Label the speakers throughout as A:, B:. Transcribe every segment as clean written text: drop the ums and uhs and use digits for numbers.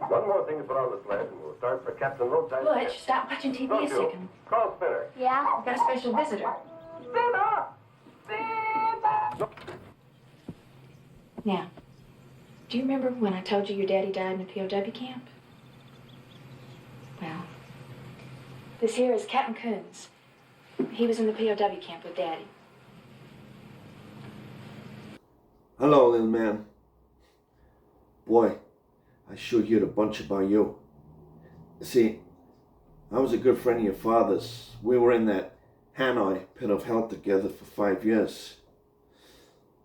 A: One more thing to put on the sled, and we'll start for Captain Roadside.
B: Butch, stop watching TV a second.
A: Call Spinner.
C: Yeah?
B: I've got a special visitor.
A: Spinner! Spinner!
B: Now, do you remember when I told you your daddy died in a POW camp? Well, this here is Captain Coons. He was in the POW camp with Daddy.
D: Hello, little man. Boy, I sure heard a bunch about you. See, I was a good friend of your father's. We were in that Hanoi pit of hell together for 5 years.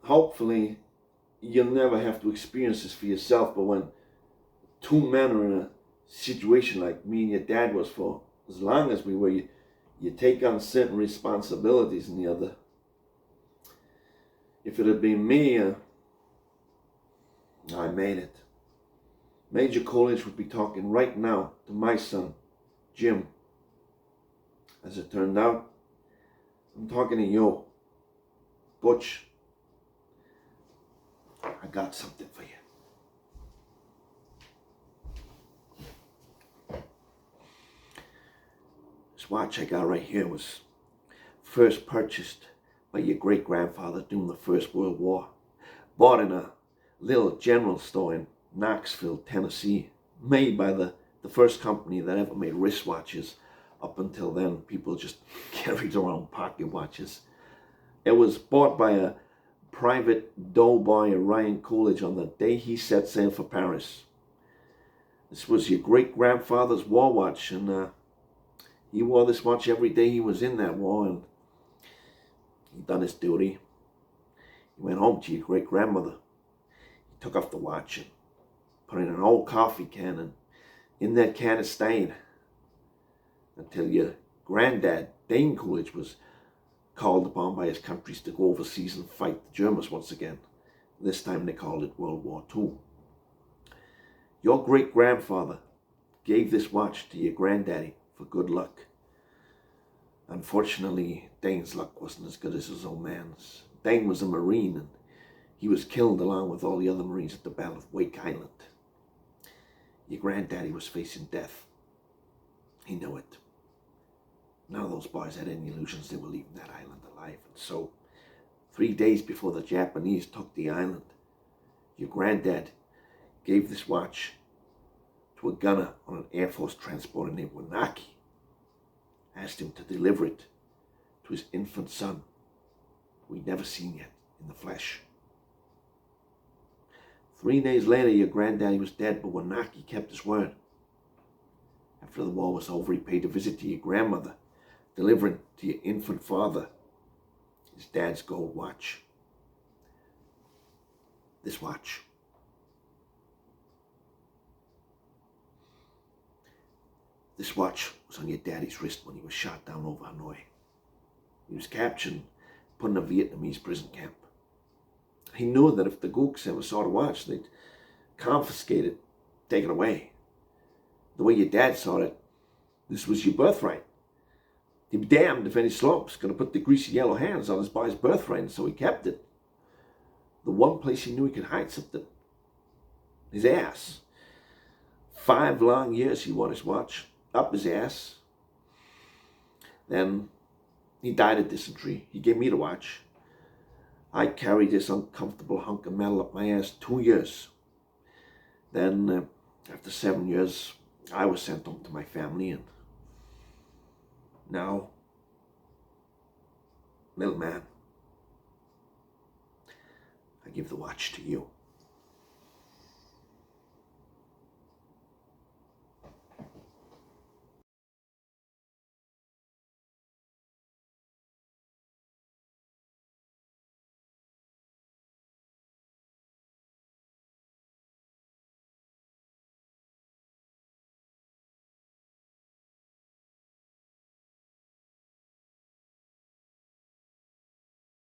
D: Hopefully, you'll never have to experience this for yourself, but when two men are in a situation like me and your dad was for as long as we were, you take on certain responsibilities in the other. If it had been me, I made it. Major Coolidge would be talking right now to my son, Jim. As it turned out, I'm talking to you, Butch. I got something for you. This watch I got right here was first purchased by your great-grandfather during the First World War. Bought in a little general store in Knoxville, Tennessee. Made by the first company that ever made wristwatches. Up until then, people just carried around pocket watches. It was bought by a private doughboy, Ryan Coolidge, on the day he set sail for Paris. This was your great-grandfather's war watch, and he wore this watch every day he was in that war, and he done his duty. He went home to your great-grandmother. He took off the watch and put it in an old coffee can, and in that can it stayed until your granddad, Dane Coolidge, was called upon by his countries to go overseas and fight the Germans once again. This time they called it World War II. Your great-grandfather gave this watch to your granddaddy for good luck. Unfortunately, Dane's luck wasn't as good as his old man's. Dane was a Marine, and he was killed along with all the other Marines at the Battle of Wake Island. Your granddaddy was facing death. He knew it. None of those boys had any illusions they were leaving that island alive. And so, 3 days before the Japanese took the island, your granddad gave this watch to a gunner on an Air Force transporter named Wanaki. Asked him to deliver it to his infant son, who he'd never seen yet in the flesh. 3 days later, your granddaddy was dead, but Wanaki kept his word. After the war was over, he paid a visit to your grandmother, delivering to your infant father his dad's gold watch. This watch. This watch was on your daddy's wrist when he was shot down over Hanoi. He was captured and put in a Vietnamese prison camp. He knew that if the Gooks ever saw the watch, they'd confiscate it, take it away. The way your dad saw it, this was your birthright. He'd be damned if any slump's going to put the greasy yellow hands on his boy's birthright, and so he kept it. The one place he knew he could hide something, his ass. 5 long years he wore his watch, up his ass. Then he died of dysentery. He gave me the watch. I carried this uncomfortable hunk of metal up my ass 2 years. Then, after 7 years, I was sent home to my family, and now, little man, I give the watch to you.